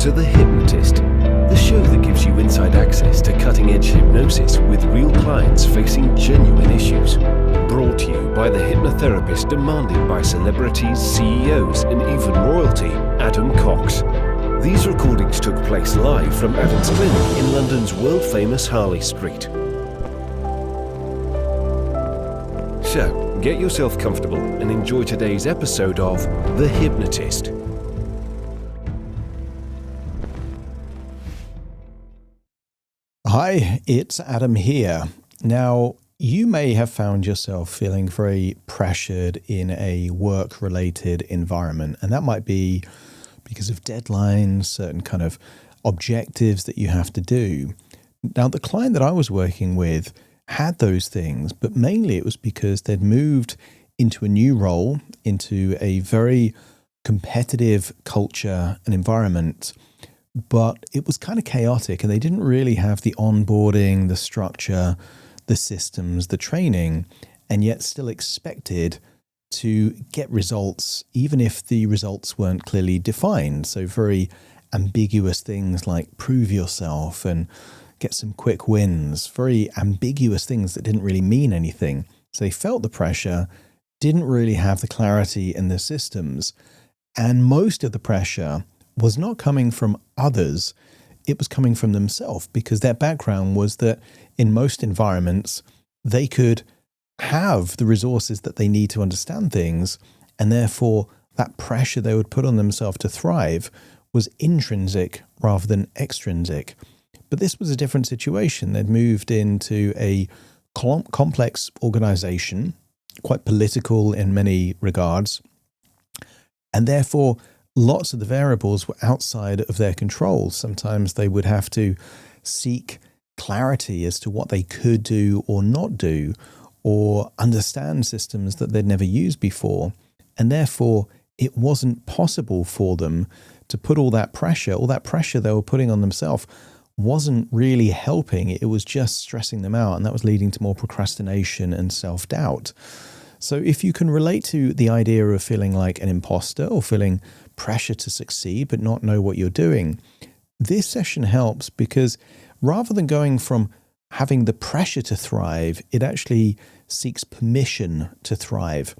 to The Hypnotist, the show that gives you inside access to cutting-edge hypnosis with real clients facing genuine issues. Brought to you by the hypnotherapist demanded by celebrities, CEOs, and even royalty, Adam Cox. These recordings took place live from Adam's clinic in London's world-famous Harley Street. So, get yourself comfortable and enjoy today's episode of The Hypnotist. Hi, it's Adam here. Now, you may have found yourself feeling very pressured in a work-related environment, and that might be because of deadlines, certain kind of objectives that you have to do. Now, the client that I was working with had those things, but mainly it was because they'd moved into a new role, into a very competitive culture and environment, but it was kind of chaotic and they didn't really have the onboarding, the structure, the systems, the training, and yet still expected to get results, even if the results weren't clearly defined. So very ambiguous things like prove yourself and get some quick wins, very ambiguous things that didn't really mean anything. So they felt the pressure, didn't really have the clarity in the systems, and most of the pressure was not coming from others, it was coming from themselves, because their background was that in most environments, they could have the resources that they need to understand things, and therefore that pressure they would put on themselves to thrive was intrinsic rather than extrinsic. But this was a different situation. They'd moved into a complex organization, quite political in many regards, and therefore lots of the variables were outside of their control. Sometimes they would have to seek clarity as to what they could do or not do, or understand systems that they'd never used before. And therefore, it wasn't possible for them to put all that pressure they were putting on themselves wasn't really helping. It was just stressing them out, and that was leading to more procrastination and self-doubt. So if you can relate to the idea of feeling like an imposter or feeling pressure to succeed but not know what you're doing, this session helps, because rather than going from having the pressure to thrive, it actually seeks permission to thrive.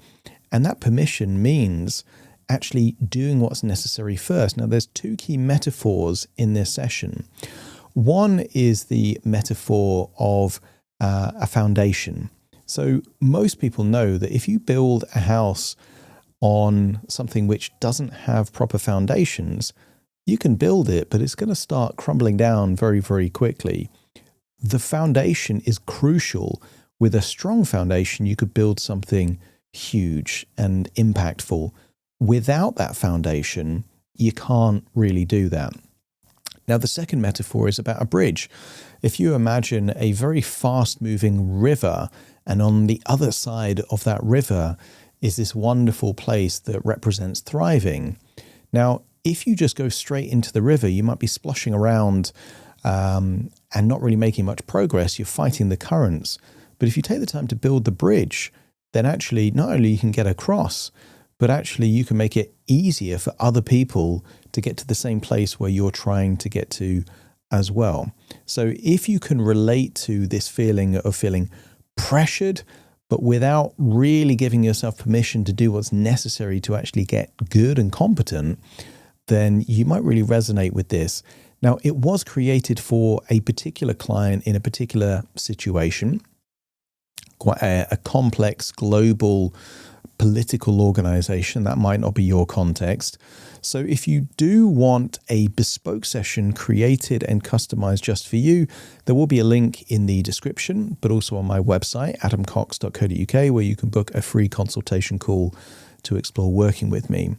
And that permission means actually doing what's necessary first. Now, there's two key metaphors in this session. One is the metaphor of a foundation. So most people know that if you build a house on something which doesn't have proper foundations, you can build it, but it's going to start crumbling down very, very quickly. The foundation is crucial. With a strong foundation, you could build something huge and impactful. Without that foundation, you can't really do that. Now, the second metaphor is about a bridge. If you imagine a very fast-moving river, and on the other side of that river is this wonderful place that represents thriving. Now, if you just go straight into the river, you might be splashing around and not really making much progress. You're fighting the currents. But if you take the time to build the bridge, then actually not only you can get across, but actually you can make it easier for other people to get to the same place where you're trying to get to as well. So if you can relate to this feeling of feeling pressured, but without really giving yourself permission to do what's necessary to actually get good and competent, then you might really resonate with this. Now, it was created for a particular client in a particular situation, quite a complex global political organization. That might not be your context. So if you do want a bespoke session created and customized just for you, there will be a link in the description, but also on my website, adamcox.co.uk, where you can book a free consultation call to explore working with me.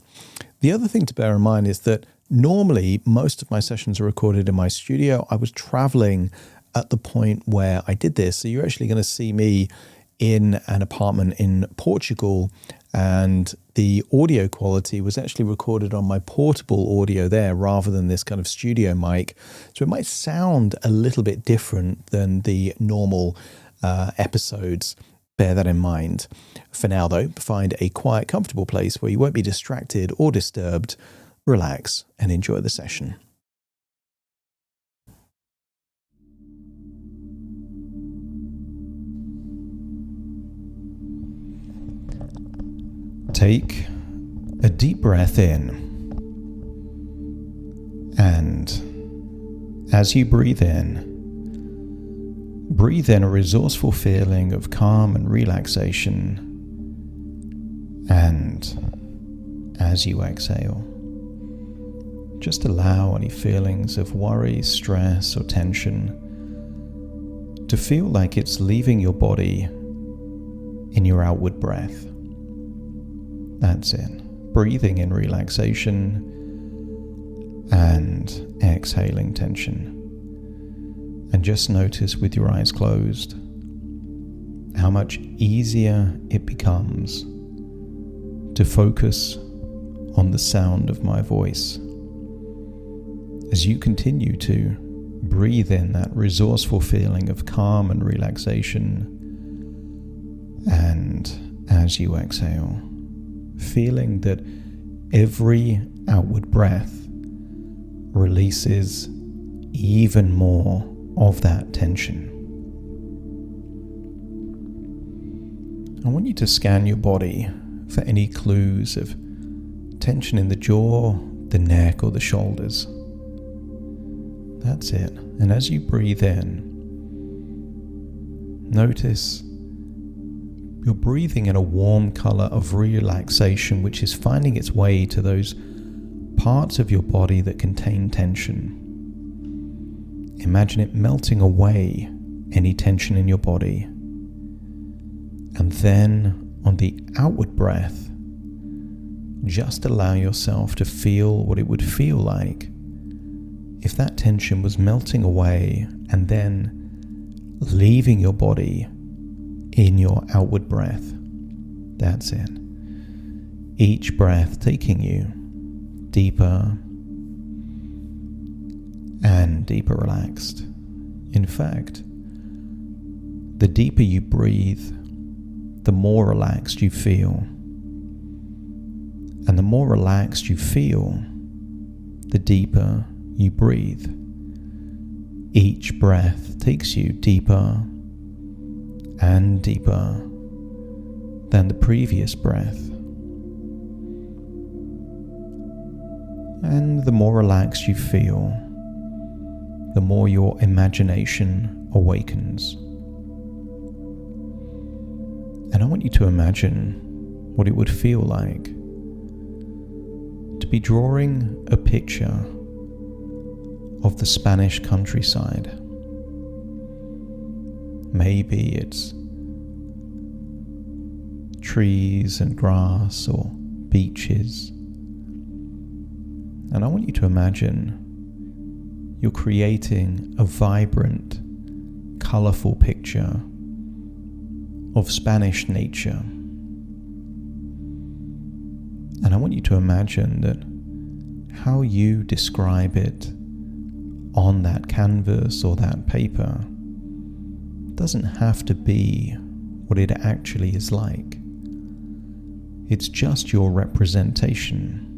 The other thing to bear in mind is that normally most of my sessions are recorded in my studio. I was traveling at the point where I did this. So you're actually going to see me in an apartment in Portugal, and the audio quality was actually recorded on my portable audio there rather than this kind of studio mic. So it might sound a little bit different than the normal episodes. Bear that in mind. For now, though, find a quiet, comfortable place where you won't be distracted or disturbed. Relax and enjoy the session. Take a deep breath in, and as you breathe in a resourceful feeling of calm and relaxation, and as you exhale, just allow any feelings of worry, stress, or tension to feel like it's leaving your body in your outward breath. That's it. Breathing in relaxation and exhaling tension. And just notice with your eyes closed how much easier it becomes to focus on the sound of my voice as you continue to breathe in that resourceful feeling of calm and relaxation, and as you exhale, feeling that every outward breath releases even more of that tension. I want you to scan your body for any clues of tension in the jaw, the neck, or the shoulders. That's it. And as you breathe in, notice you're breathing in a warm color of relaxation, which is finding its way to those parts of your body that contain tension. Imagine it melting away any tension in your body. And then on the outward breath, just allow yourself to feel what it would feel like if that tension was melting away and then leaving your body in your outward breath. That's it. Each breath taking you deeper and deeper relaxed. In fact, the deeper you breathe, the more relaxed you feel. And the more relaxed you feel, the deeper you breathe. Each breath takes you deeper and deeper than the previous breath. And the more relaxed you feel, the more your imagination awakens. And I want you to imagine what it would feel like to be drawing a picture of the Spanish countryside. Maybe it's trees and grass or beaches. And I want you to imagine you're creating a vibrant, colorful picture of Spanish nature. And I want you to imagine that how you describe it on that canvas or that paper doesn't have to be what it actually is like. It's just your representation.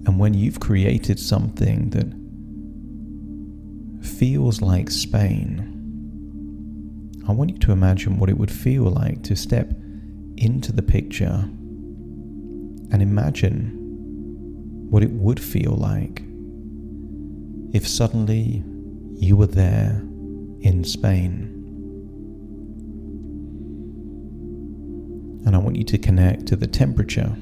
And when you've created something that feels like Spain, I want you to imagine what it would feel like to step into the picture and imagine what it would feel like if suddenly you were there in Spain. And I want you to connect to the temperature.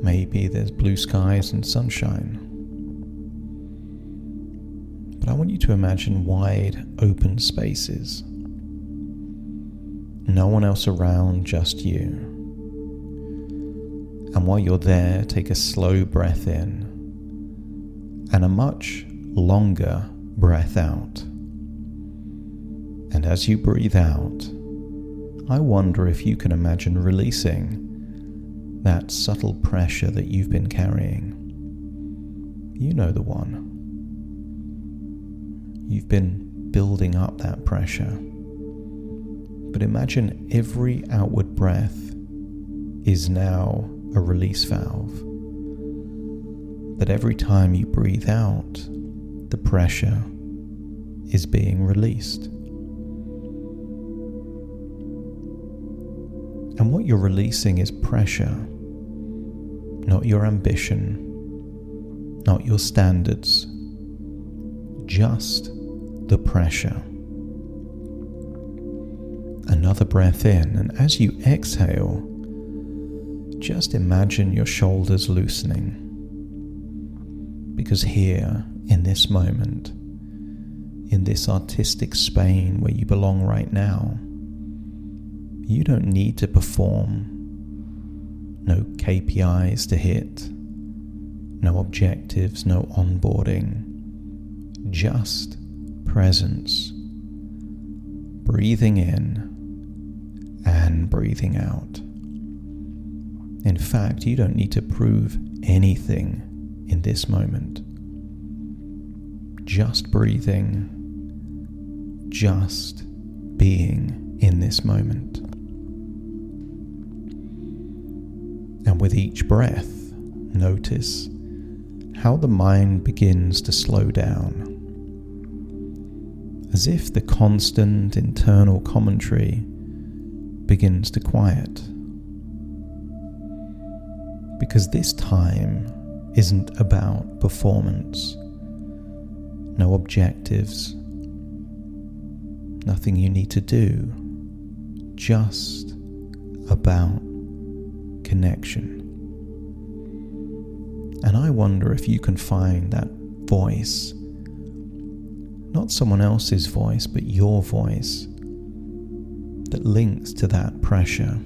Maybe there's blue skies and sunshine. But I want you to imagine wide open spaces. No one else around, just you. And while you're there, take a slow breath in and a much longer breath out. And as you breathe out, I wonder if you can imagine releasing that subtle pressure that you've been carrying. You know the one. You've been building up that pressure. But imagine every outward breath is now a release valve. That every time you breathe out, the pressure is being released. And what you're releasing is pressure, not your ambition, not your standards, just the pressure. Another breath in, and as you exhale, just imagine your shoulders loosening. Because here, in this moment, in this artistic Spain where you belong right now, you don't need to perform. No KPIs to hit, no objectives, no onboarding, just presence. Breathing in and breathing out. In fact, you don't need to prove anything in this moment. Just breathing, just being in this moment. And with each breath, notice how the mind begins to slow down, as if the constant internal commentary begins to quiet. Because this time isn't about performance, no objectives, nothing you need to do, just about connection. And I wonder if you can find that voice, not someone else's voice, but your voice, that links to that pressure.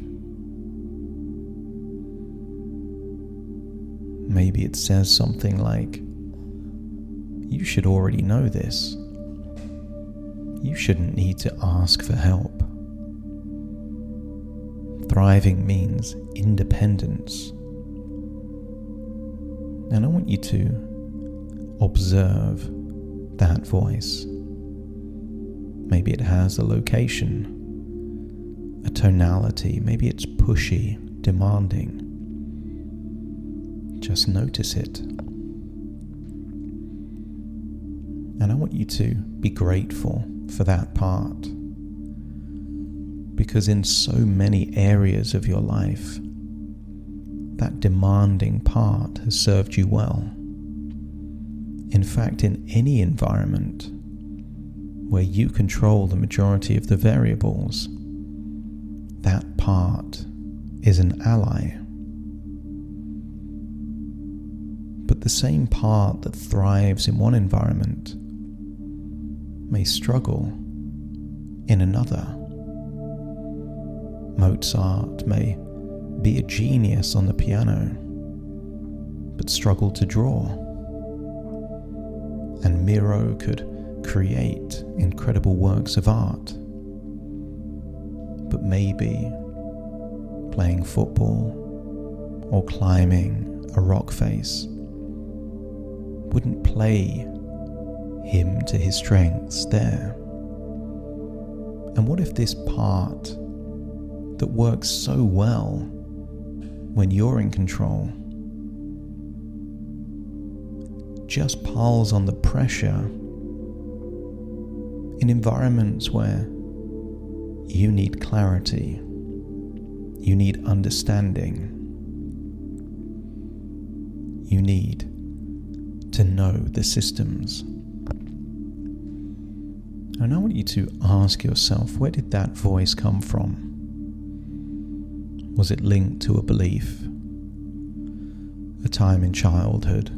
Maybe it says something like, you should already know this. You shouldn't need to ask for help. Thriving means independence. And I want you to observe that voice. Maybe it has a location, a tonality, maybe it's pushy, demanding. Just notice it. And I want you to be grateful for that part. Because in so many areas of your life, that demanding part has served you well. In fact, in any environment where you control the majority of the variables, that part is an ally. But the same part that thrives in one environment may struggle in another. Mozart may be a genius on the piano, but struggle to draw. And Miro could create incredible works of art, but maybe playing football or climbing a rock face wouldn't play him to his strengths there. And what if this part that works so well when you're in control just piles on the pressure in environments where you need clarity, you need understanding, you need to know the systems. And I want you to ask yourself, where did that voice come from? Was it linked to a belief, a time in childhood,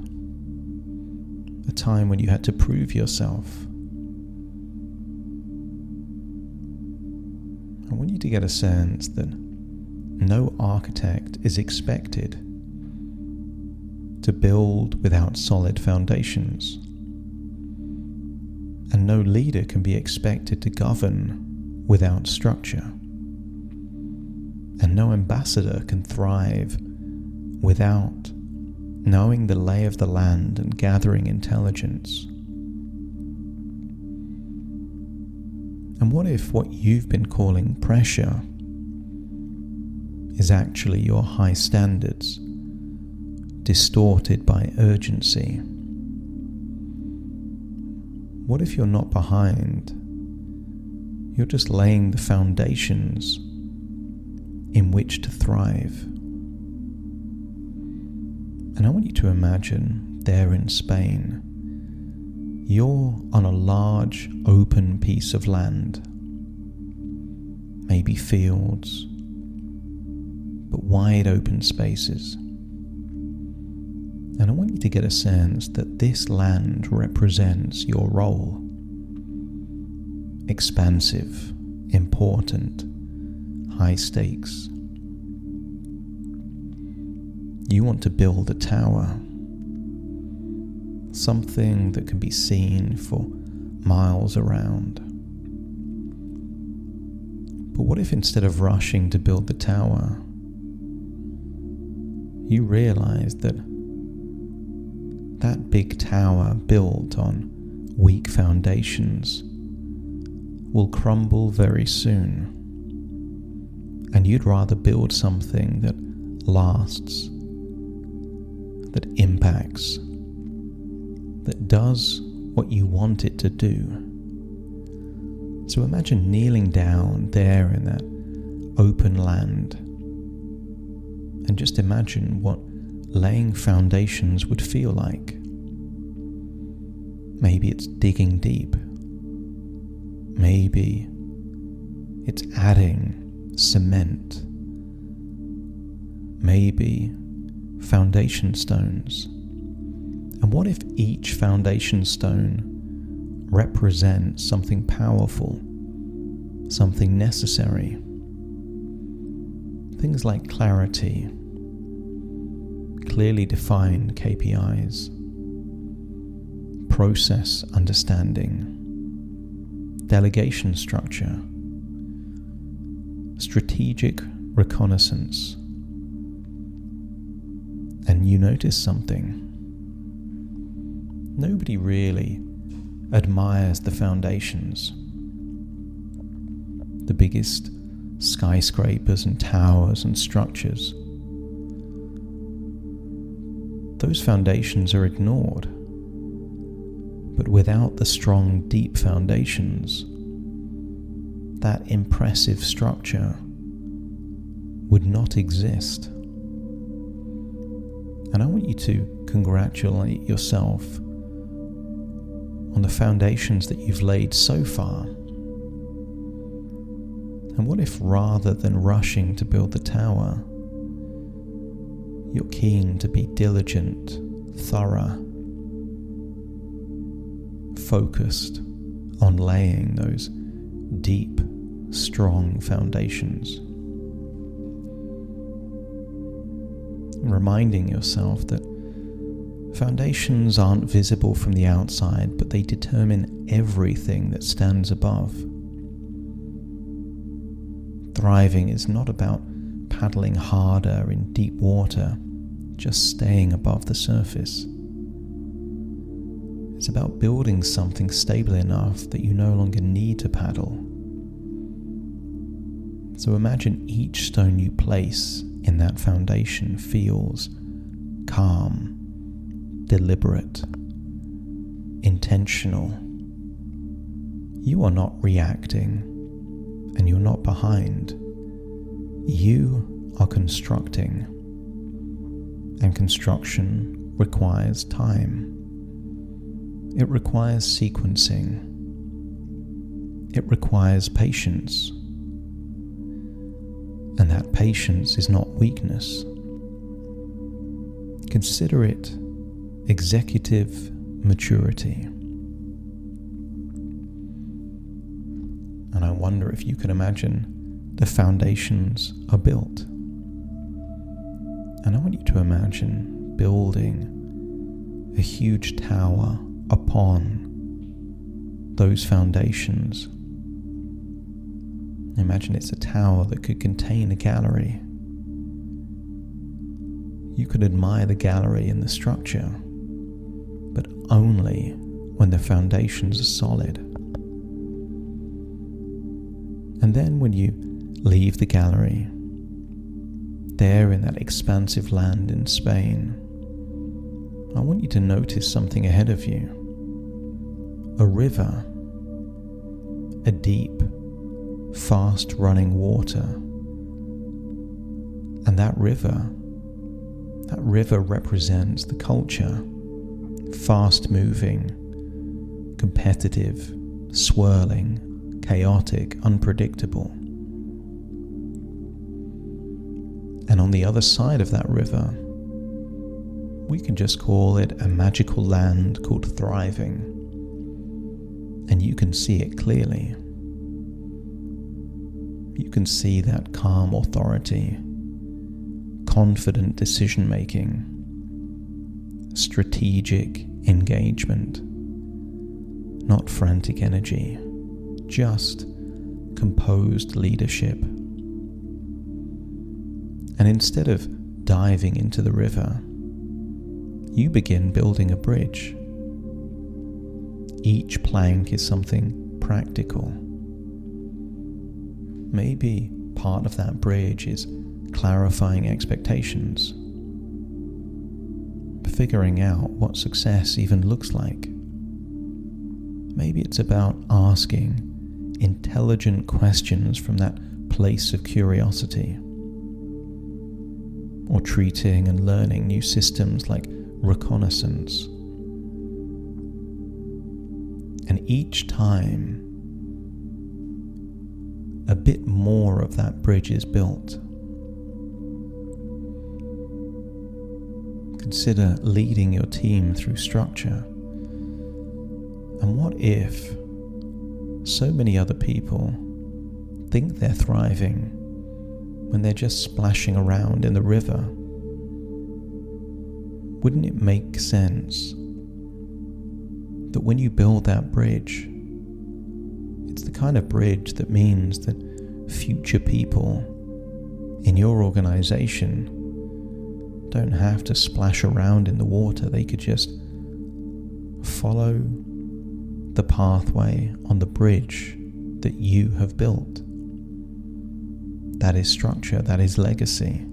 a time when you had to prove yourself? I want you to get a sense that no architect is expected to build without solid foundations, and no leader can be expected to govern without structure, and no ambassador can thrive without knowing the lay of the land and gathering intelligence. And what if what you've been calling pressure is actually your high standards, distorted by urgency? What if you're not behind? You're just laying the foundations in which to thrive. And I want you to imagine there in Spain, you're on a large open piece of land, maybe fields, but wide open spaces. And I want you to get a sense that this land represents your role. Expansive, important, high stakes. You want to build a tower, something that can be seen for miles around. But what if instead of rushing to build the tower, you realize that that big tower built on weak foundations will crumble very soon, and you'd rather build something that lasts, that impacts, that does what you want it to do. So imagine kneeling down there in that open land, and just imagine what laying foundations would feel like. Maybe it's digging deep. Maybe it's adding cement. Maybe foundation stones. And what if each foundation stone represents something powerful, something necessary? Things like clarity, clearly defined KPIs, process understanding, delegation structure, strategic reconnaissance. And you notice something. Nobody really admires the foundations, the biggest skyscrapers and towers and structures. Those foundations are ignored. But without the strong, deep foundations, that impressive structure would not exist. And I want you to congratulate yourself on the foundations that you've laid so far. And what if rather than rushing to build the tower, you're keen to be diligent, thorough, focused on laying those deep, strong foundations. Reminding yourself that foundations aren't visible from the outside, but they determine everything that stands above. Thriving is not about paddling harder in deep water, just staying above the surface. It's about building something stable enough that you no longer need to paddle. So imagine each stone you place in that foundation feels calm, deliberate, intentional. You are not reacting, and you're not behind. You are constructing, and construction requires time. It requires sequencing. It requires patience. And that patience is not weakness. Consider it executive maturity. And I wonder if you can imagine the foundations are built. And I want you to imagine building a huge tower upon those foundations. Imagine it's a tower that could contain a gallery. You could admire the gallery and the structure, but only when the foundations are solid. And then when you leave the gallery, there in that expansive land in Spain, I want you to notice something ahead of you. A river, a deep, fast-running water And that river represents the culture. Fast-moving, competitive, swirling, chaotic, unpredictable. And on the other side of that river, we can just call it a magical land called thriving. And you can see it clearly. You can see that calm authority, confident decision-making, strategic engagement, not frantic energy, just composed leadership. And instead of diving into the river, you begin building a bridge. Each plank is something practical. Maybe part of that bridge is clarifying expectations, figuring out what success even looks like. Maybe it's about asking intelligent questions from that place of curiosity, or treating and learning new systems like reconnaissance. And each time, a bit more of that bridge is built. Consider leading your team through structure. And what if so many other people think they're thriving when they're just splashing around in the river? Wouldn't it make sense that when you build that bridge, it's the kind of bridge that means that future people in your organization don't have to splash around in the water. They could just follow the pathway on the bridge that you have built. That is structure, that is legacy.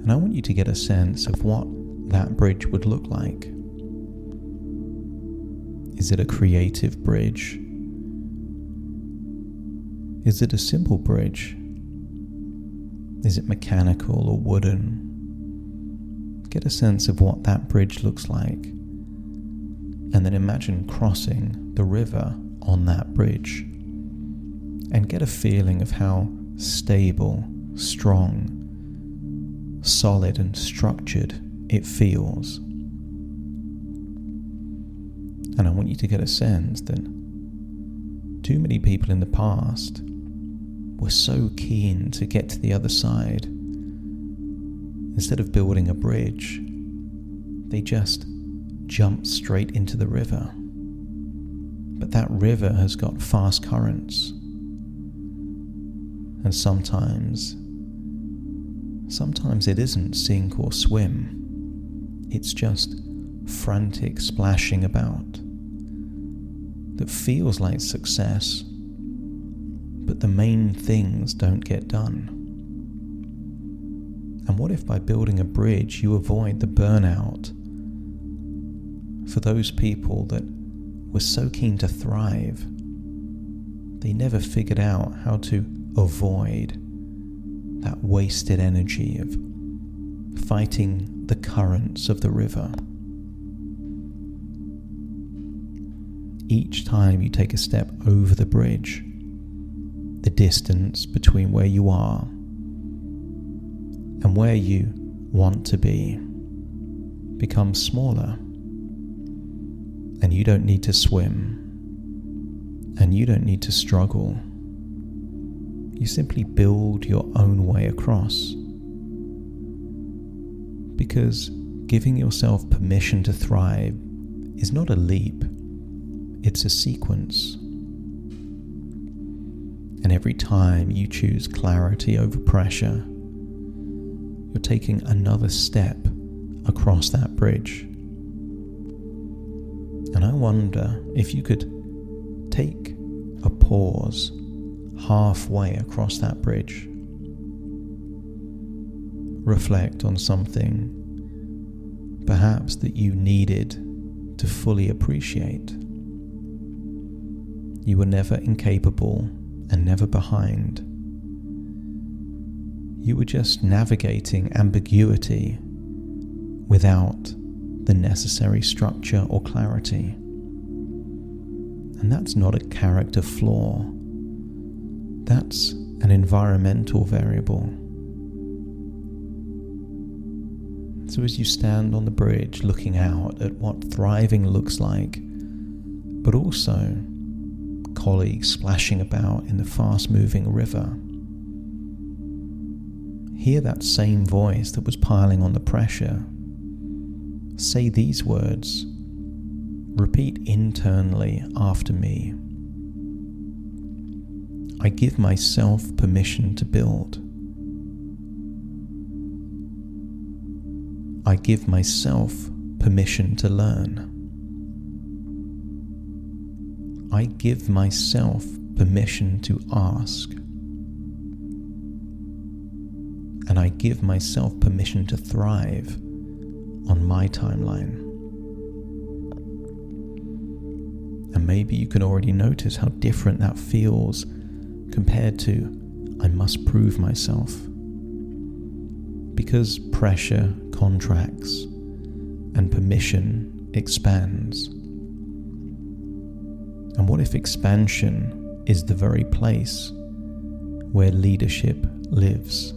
And I want you to get a sense of what that bridge would look like. Is it a creative bridge? Is it a simple bridge? Is it mechanical or wooden? Get a sense of what that bridge looks like. And then imagine crossing the river on that bridge. And get a feeling of how stable, strong, solid and structured it feels. And I want you to get a sense that too many people in the past were so keen to get to the other side. Instead of building a bridge, they just jumped straight into the river. But that river has got fast currents. And sometimes it isn't sink or swim. It's just frantic splashing about that feels like success, but the main things don't get done. And what if by building a bridge you avoid the burnout for those people that were so keen to thrive, they never figured out how to avoid that wasted energy of fighting the currents of the river. Each time you take a step over the bridge, the distance between where you are and where you want to be becomes smaller. And you don't need to swim, and you don't need to struggle. You simply build your own way across. Because giving yourself permission to thrive is not a leap, it's a sequence. And every time you choose clarity over pressure, you're taking another step across that bridge. And I wonder if you could take a pause halfway across that bridge. Reflect on something perhaps that you needed to fully appreciate. You were never incapable and never behind. You were just navigating ambiguity without the necessary structure or clarity. And that's not a character flaw. That's an environmental variable. So as you stand on the bridge looking out at what thriving looks like, but also colleagues splashing about in the fast-moving river, hear that same voice that was piling on the pressure. Say these words. Repeat internally after me. I give myself permission to build. I give myself permission to learn. I give myself permission to ask. And I give myself permission to thrive on my timeline. And maybe you can already notice how different that feels compared to I must prove myself. Because pressure contracts and permission expands. And what if expansion is the very place where leadership lives?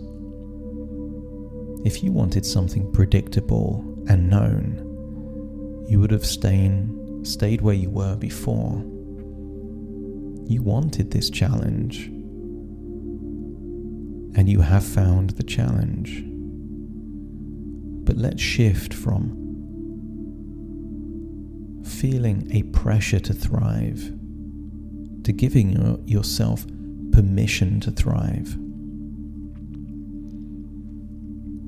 If you wanted something predictable and known, you would have stayed where you were before. You wanted this challenge, and you have found the challenge. But let's shift from feeling a pressure to thrive to giving yourself permission to thrive.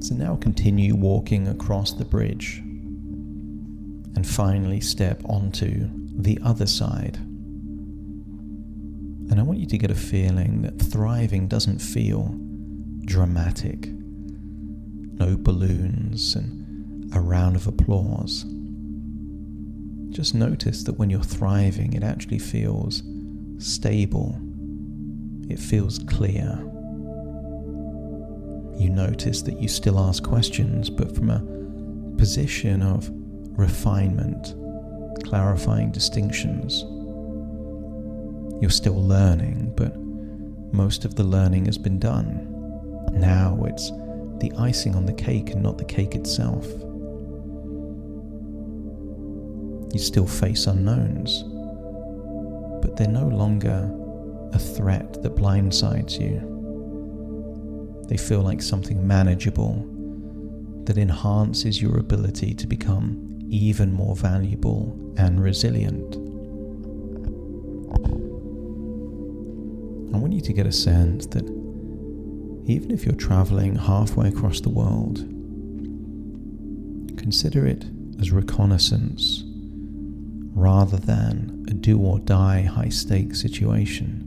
So now continue walking across the bridge and finally step onto the other side. And I want you to get a feeling that thriving doesn't feel dramatic. No balloons and a round of applause. Just notice that when you're thriving, it actually feels stable. It feels clear. You notice that you still ask questions, but from a position of refinement, clarifying distinctions. You're still learning, but most of the learning has been done. Now it's the icing on the cake and not the cake itself. You still face unknowns, but they're no longer a threat that blindsides you. They feel like something manageable that enhances your ability to become even more valuable and resilient. I want you to get a sense that even if you're traveling halfway across the world, consider it as reconnaissance rather than a do-or-die high-stakes situation.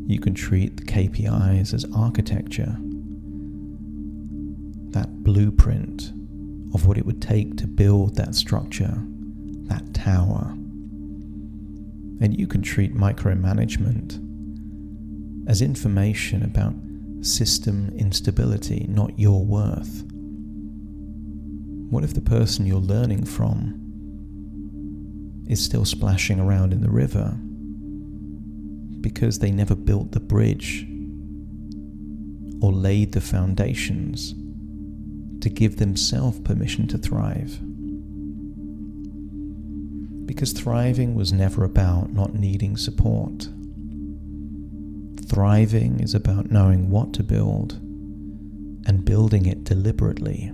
You can treat the KPIs as architecture, that blueprint of what it would take to build that structure, that tower. And you can treat micromanagement as information about system instability, not your worth. What if the person you're learning from is still splashing around in the river because they never built the bridge or laid the foundations to give themselves permission to thrive? Because thriving was never about not needing support. Thriving is about knowing what to build and building it deliberately.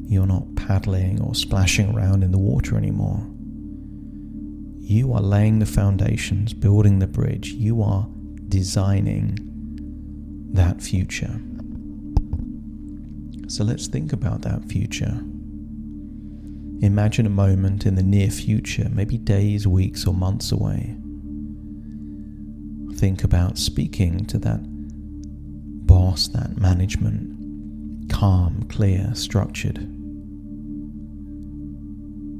You're not paddling or splashing around in the water anymore. You are laying the foundations, building the bridge. You are designing that future. So let's think about that future. Imagine a moment in the near future, maybe days, weeks, or months away. Think about speaking to that boss, that management, calm, clear, structured.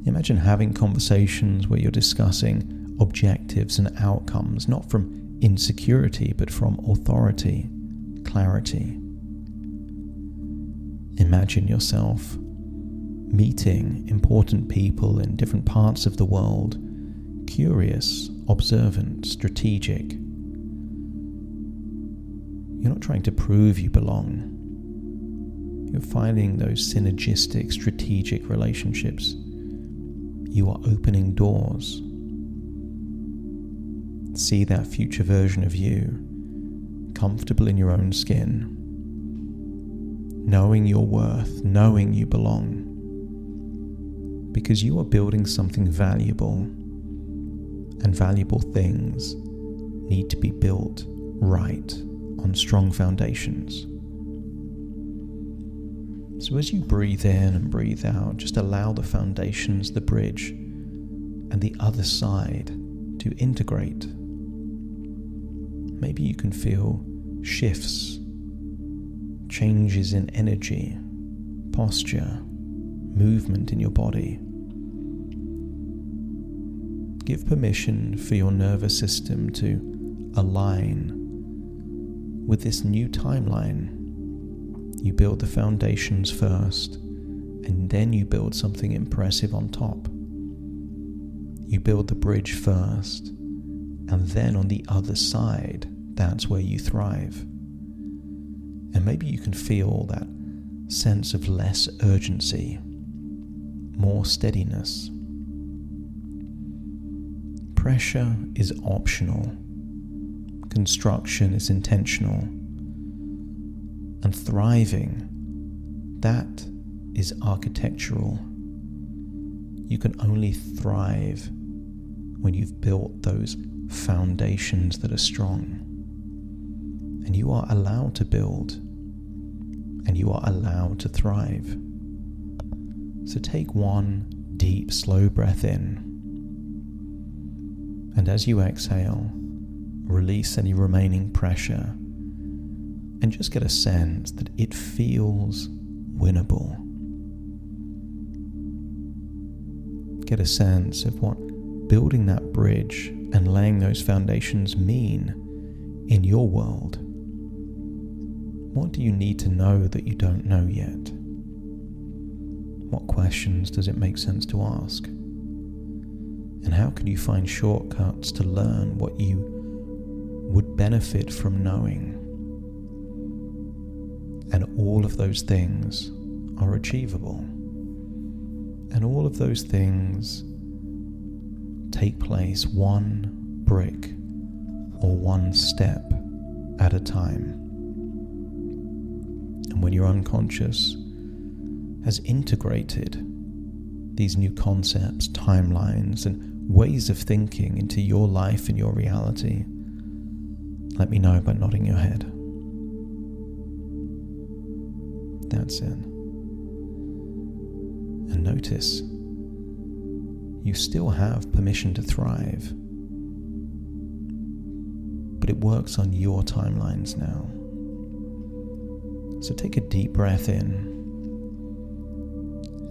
Imagine having conversations where you're discussing objectives and outcomes, not from insecurity, but from authority, clarity. Imagine yourself meeting important people in different parts of the world, curious, observant, strategic. You're not trying to prove you belong. You're finding those synergistic, strategic relationships. You are opening doors. See that future version of you, comfortable in your own skin, knowing your worth, knowing you belong, because you are building something valuable, and valuable things need to be built right on strong foundations. So as you breathe in and breathe out, just allow the foundations, the bridge, and the other side to integrate. Maybe you can feel shifts, changes in energy, posture, movement in your body. Give permission for your nervous system to align with this new timeline. You build the foundations first, and then you build something impressive on top. You build the bridge first, and then on the other side, that's where you thrive. And maybe you can feel that sense of less urgency, more steadiness. Pressure is optional. Construction is intentional. And thriving, that is architectural. You can only thrive when you've built those foundations that are strong. And you are allowed to build, and you are allowed to thrive. So take one deep, slow breath in. And as you exhale, release any remaining pressure. And just get a sense that it feels winnable. Get a sense of what building that bridge and laying those foundations mean in your world. What do you need to know that you don't know yet? What questions does it make sense to ask? And how can you find shortcuts to learn what you would benefit from knowing? And all of those things are achievable. And all of those things take place one brick or one step at a time. And when your unconscious has integrated these new concepts, timelines, and ways of thinking into your life and your reality, let me know by nodding your head. That's it. And notice, you still have permission to thrive, but it works on your timelines now. So take a deep breath in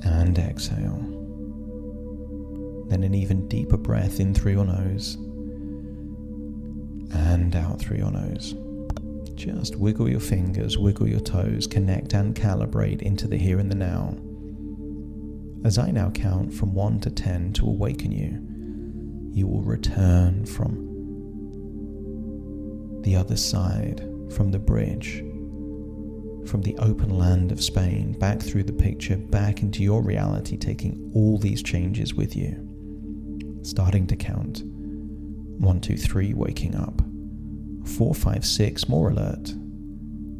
and exhale. Then an even deeper breath in through your nose and out through your nose. Just wiggle your fingers, wiggle your toes, connect and calibrate into the here and the now. As I now count from 1 to 10 to awaken you, you will return from the other side, from the bridge, from the open land of Spain, back through the picture, back into your reality, taking all these changes with you. Starting to count. 1, 2, 3, waking up. 4, 5, 6, more alert.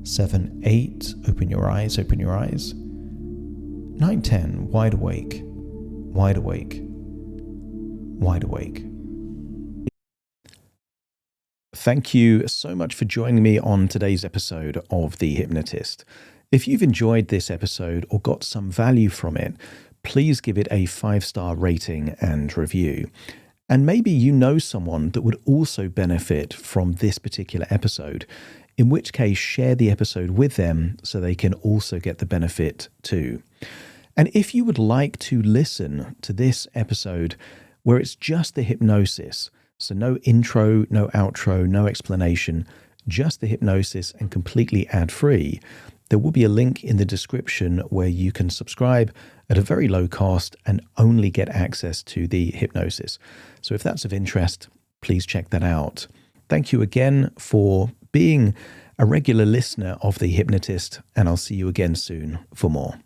7, 8, open your eyes, open your eyes. 9, 10, wide awake, wide awake, wide awake. Thank you so much for joining me on today's episode of The Hypnotist. If you've enjoyed this episode or got some value from it, please give it a 5-star rating and review. And maybe you know someone that would also benefit from this particular episode, in which case share the episode with them so they can also get the benefit too. And if you would like to listen to this episode where it's just the hypnosis, So no intro, no outro, no explanation, just the hypnosis and completely ad-free. There will be a link in the description where you can subscribe at a very low cost and only get access to the hypnosis. So if that's of interest, please check that out. Thank you again for being a regular listener of The Hypnotist, and I'll see you again soon for more.